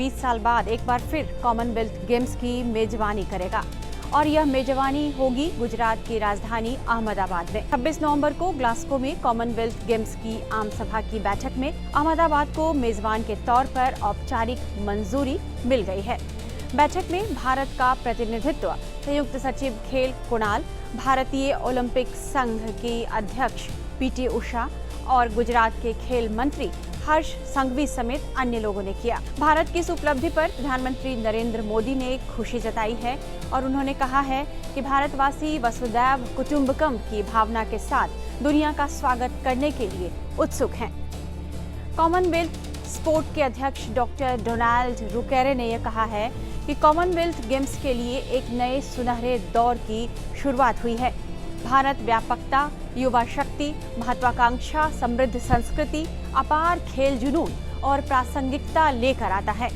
20 साल बाद एक बार फिर कॉमनवेल्थ गेम्स की मेजबानी करेगा और यह मेजबानी होगी गुजरात की राजधानी अहमदाबाद में। 26 नवंबर को ग्लासगो में कॉमनवेल्थ गेम्स की आम सभा की बैठक में अहमदाबाद को मेजबान के तौर पर औपचारिक मंजूरी मिल गई है। बैठक में भारत का प्रतिनिधित्व संयुक्त सचिव खेल कुणाल, भारतीय ओलंपिक संघ की अध्यक्ष पीटी उषा और गुजरात के खेल मंत्री हर्ष संघवी समेत अन्य लोगों ने किया। भारत की इस उपलब्धि पर प्रधानमंत्री नरेंद्र मोदी ने खुशी जताई है और उन्होंने कहा है कि भारतवासी वसुधैव कुटुंबकम की भावना के साथ दुनिया का स्वागत करने के लिए उत्सुक हैं। कॉमनवेल्थ स्पोर्ट के अध्यक्ष डॉक्टर डोनाल्ड रुकेरे ने यह कहा है कि कॉमनवेल्थ गेम्स के लिए एक नए सुनहरे दौर की शुरुआत हुई है। भारत व्यापकता, युवा शक्ति, महत्वाकांक्षा, समृद्ध संस्कृति, अपार खेल जुनून और प्रासंगिकता लेकर आता है।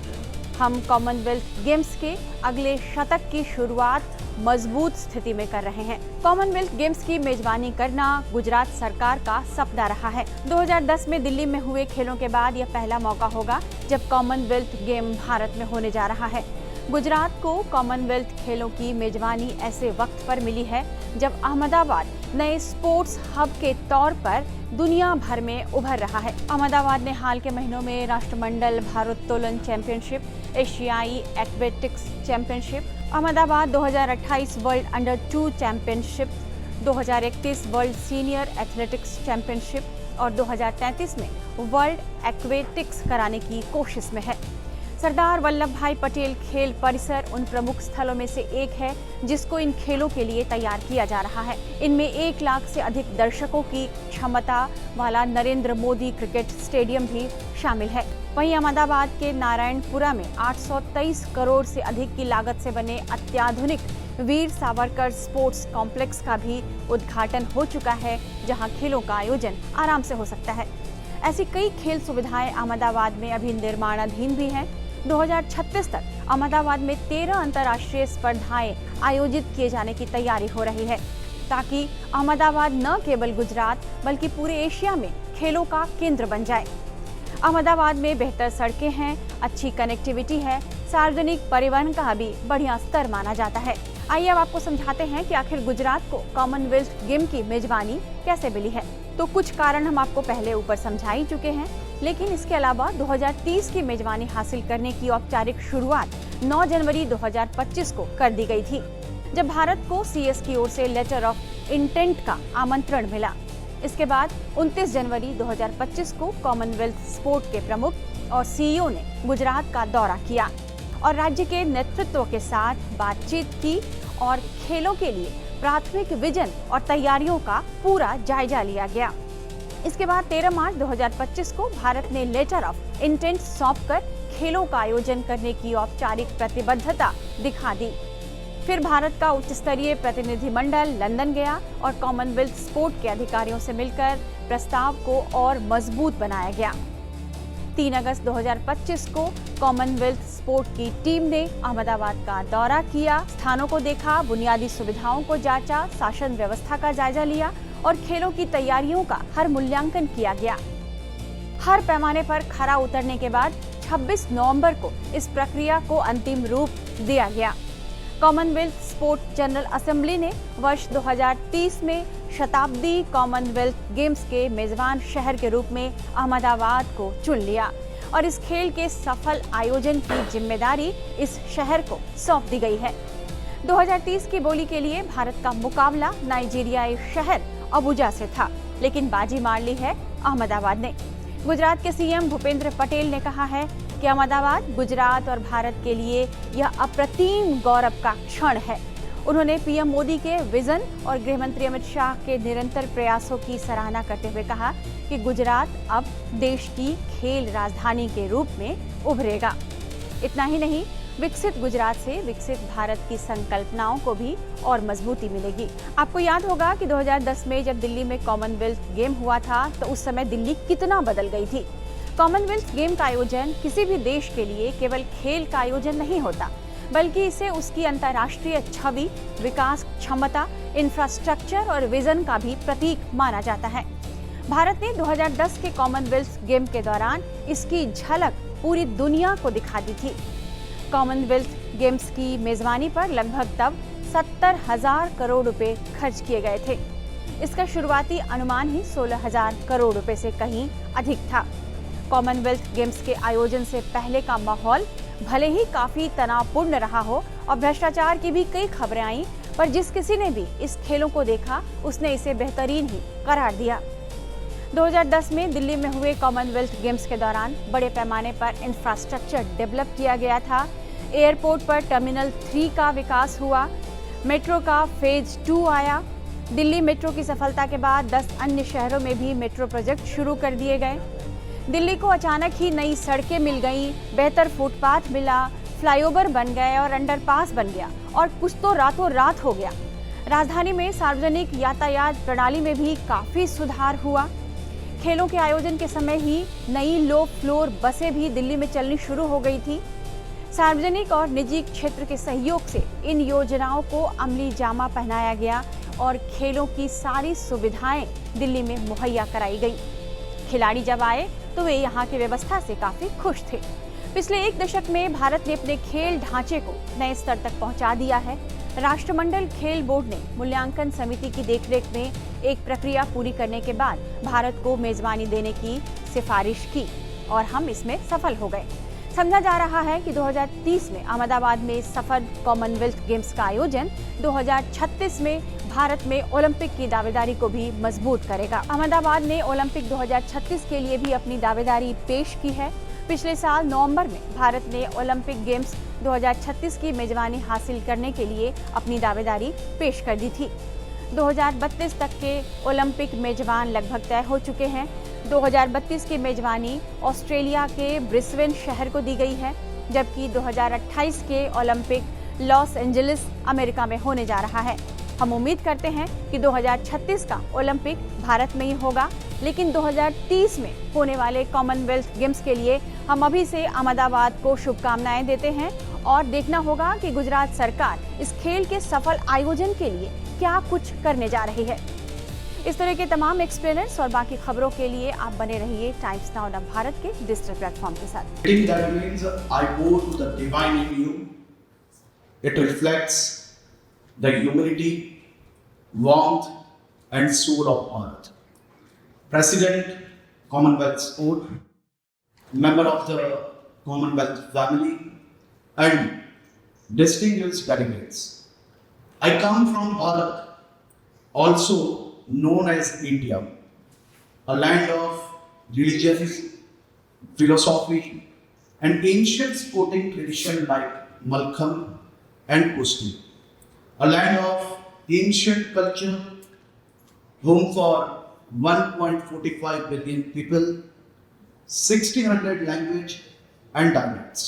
हम कॉमनवेल्थ गेम्स के अगले शतक की शुरुआत मजबूत स्थिति में कर रहे हैं। कॉमनवेल्थ गेम्स की मेजबानी करना गुजरात सरकार का सपना रहा है। 2010 में दिल्ली में हुए खेलों के बाद यह पहला मौका होगा जब कॉमनवेल्थ गेम भारत में होने जा रहा है। गुजरात को कॉमनवेल्थ खेलों की मेजबानी ऐसे वक्त पर मिली है जब अहमदाबाद नए स्पोर्ट्स हब के तौर पर दुनिया भर में उभर रहा है। अहमदाबाद ने हाल के महीनों में राष्ट्रमंडल भारोत्तोलन चैंपियनशिप, एशियाई athletics championship, Ahmedabad 2028 world under 2 championship, 2031 world senior athletics championship और 2033 में वर्ल्ड एक्वेटिक्स कराने की कोशिश में है। सरदार वल्लभ भाई पटेल खेल परिसर उन प्रमुख स्थलों में से एक है जिसको इन खेलों के लिए तैयार किया जा रहा है। इनमें 1 लाख से अधिक दर्शकों की क्षमता वाला नरेंद्र मोदी क्रिकेट स्टेडियम भी शामिल है। वहीं अहमदाबाद के नारायणपुरा में 823 करोड़ से अधिक की लागत से बने अत्याधुनिक वीर सावरकर स्पोर्ट्स कॉम्प्लेक्स का भी उद्घाटन हो चुका है, जहां खेलों का आयोजन आराम से हो सकता है। ऐसी कई खेल सुविधाएं अहमदाबाद में अभी निर्माणाधीन भी हैं। 2036 तक अहमदाबाद में 13 अंतर्राष्ट्रीय स्पर्धाएं आयोजित किए जाने की तैयारी हो रही है, ताकि अहमदाबाद न केवल गुजरात बल्कि पूरे एशिया में खेलों का केंद्र बन जाए। अहमदाबाद में बेहतर सड़कें हैं, अच्छी कनेक्टिविटी है, सार्वजनिक परिवहन का भी बढ़िया स्तर माना जाता है। आइए अब आपको समझाते हैं कि आखिर गुजरात को कॉमनवेल्थ गेम की मेजबानी कैसे मिली है। तो कुछ कारण हम आपको पहले ऊपर समझा ही चुके हैं, लेकिन इसके अलावा 2030 की मेजबानी हासिल करने की औपचारिक शुरुआत 9 जनवरी 2025 को कर दी गई थी, जब भारत को सीएस की ओर से लेटर ऑफ इंटेंट का आमंत्रण मिला। इसके बाद 29 जनवरी 2025 को कॉमनवेल्थ स्पोर्ट के प्रमुख और सीईओ ने गुजरात का दौरा किया और राज्य के नेतृत्व के साथ बातचीत की और खेलों के लिए प्राथमिक विजन और तैयारियों का पूरा जायजा लिया गया। इसके बाद 13 मार्च 2025 को भारत ने लेटर ऑफ इंटेंट सौंपकर खेलों का आयोजन करने की औपचारिक प्रतिबद्धता दिखा दी। फिर भारत का उच्च स्तरीय प्रतिनिधिमंडल लंदन गया और कॉमनवेल्थ स्पोर्ट के अधिकारियों से मिलकर प्रस्ताव को और मजबूत बनाया गया। 3 अगस्त 2025 को कॉमनवेल्थ स्पोर्ट की टीम ने अहमदाबाद का दौरा किया, स्थानों को देखा, बुनियादी सुविधाओं को जांचा, शासन व्यवस्था का जायजा लिया और खेलों की तैयारियों का हर मूल्यांकन किया गया। हर पैमाने पर खरा उतरने के बाद 26 नवंबर को इस प्रक्रिया को अंतिम रूप दिया गया। कॉमनवेल्थ स्पोर्ट जनरल असेंबली ने वर्ष 2030 में शताब्दी कॉमनवेल्थ गेम्स के मेजबान शहर के रूप में अहमदाबाद को चुन लिया और इस खेल के सफल आयोजन की जिम्मेदारी इस शहर को सौंप दी गई है। 2030 की बोली के लिए भारत का मुकाबला नाइजीरियाई शहर अबुजा से था, लेकिन बाजी मार ली है अहमदाबाद ने। गुजरात के सीएम भूपेंद्र पटेल ने कहा है कि अहमदाबाद गुजरात और भारत के लिए यह अप्रतिम गौरव का क्षण है। उन्होंने पीएम मोदी के विजन और गृह मंत्री अमित शाह के निरंतर प्रयासों की सराहना करते हुए कहा कि गुजरात अब देश की खेल राजधानी के रूप में उभरेगा। इतना ही नहीं, विकसित गुजरात से विकसित भारत की संकल्पनाओं को भी और मजबूती मिलेगी। आपको याद होगा कि 2010 में जब दिल्ली में कॉमनवेल्थ गेम हुआ था तो उस समय दिल्ली कितना बदल गई थी। कॉमनवेल्थ गेम का आयोजन किसी भी देश के लिए केवल खेल का आयोजन नहीं होता, बल्कि इसे उसकी अंतर्राष्ट्रीय छवि, विकास क्षमता, इंफ्रास्ट्रक्चर और विजन का भी प्रतीक माना जाता है। भारत ने 2010 के कॉमनवेल्थ गेम के दौरान इसकी झलक पूरी दुनिया को दिखा दी थी। कॉमनवेल्थ गेम्स की मेजबानी पर लगभग तब 70,000 करोड़ रुपए खर्च किए गए थे। इसका शुरुआती अनुमान ही 16,000 करोड़ रुपए से कहीं अधिक था। कॉमनवेल्थ गेम्स के आयोजन से पहले का माहौल भले ही काफी तनावपूर्ण रहा हो और भ्रष्टाचार की भी कई खबरें आईं, पर जिस किसी ने भी इस खेलों को देखा उसने इसे बेहतरीन ही करार दिया। 2010 में दिल्ली में हुए कॉमनवेल्थ गेम्स के दौरान बड़े पैमाने पर इंफ्रास्ट्रक्चर डेवलप किया गया था। एयरपोर्ट पर टर्मिनल 3 का विकास हुआ, मेट्रो का फेज 2 आया। दिल्ली मेट्रो की सफलता के बाद 10 अन्य शहरों में भी मेट्रो प्रोजेक्ट शुरू कर दिए गए। दिल्ली को अचानक ही नई सड़कें मिल गईं, बेहतर फुटपाथ मिला, फ्लाईओवर बन गए और अंडरपास बन गया और कुछ तो रातों रात हो गया। राजधानी में सार्वजनिक यातायात प्रणाली में भी काफी सुधार हुआ। खेलों के आयोजन के समय ही नई लो फ्लोर बसें भी दिल्ली में चलनी शुरू हो गई थी। सार्वजनिक और निजी क्षेत्र के सहयोग से इन योजनाओं को अमली जामा पहनाया गया और खेलों की सारी सुविधाएं दिल्ली में मुहैया कराई गई। खिलाड़ी जब आए तो वे यहाँ की व्यवस्था से काफी खुश थे। पिछले एक दशक में भारत ने अपने खेल ढांचे को नए स्तर तक पहुंचा दिया है। राष्ट्रमंडल खेल बोर्ड ने मूल्यांकन समिति की देखरेख में एक प्रक्रिया पूरी करने के बाद भारत को मेजबानी देने की सिफारिश की और हम इसमें सफल हो गए। समझा जा रहा है कि 2030 में अहमदाबाद में सफल कॉमनवेल्थ गेम्स का आयोजन 2036 में भारत में ओलंपिक की दावेदारी को भी मजबूत करेगा। अहमदाबाद ने ओलंपिक 2036 के लिए भी अपनी दावेदारी पेश की है। पिछले साल नवंबर में भारत ने ओलंपिक गेम्स 2036 की मेजबानी हासिल करने के लिए अपनी दावेदारी पेश कर दी थी। 2032 तक के ओलंपिक मेजबान लगभग तय हो चुके हैं। 2032 की मेजबानी ऑस्ट्रेलिया के ब्रिस्बेन शहर को दी गई है, जबकि 2028 के ओलंपिक लॉस एंजलिस अमेरिका में होने जा रहा है। हम उम्मीद करते हैं कि 2036 का ओलंपिक भारत में ही होगा, लेकिन 2030 में होने वाले कॉमनवेल्थ गेम्स के लिए हम अभी से अहमदाबाद को शुभकामनाएं देते हैं और देखना होगा कि गुजरात सरकार इस खेल के सफल आयोजन के लिए क्या कुछ करने जा रही है। इस तरह के तमाम एक्सप्लेनर्स और बाकी खबरों के लिए आप बने रहिए टाइम्स नाउ भारत के डिजिटल प्लेटफॉर्म के साथ। That means I go to the divine in you. It reflects the humility, warmth, and soul of Bharat. President, Commonwealth Sport, member of the Commonwealth family, and distinguished delegates. I come from Bharat, also known as India, a land of religion, philosophy, and ancient sporting tradition like Malkham and Kushti, a land of ancient culture, home for 1.45 billion people, 1,600 language and dialects.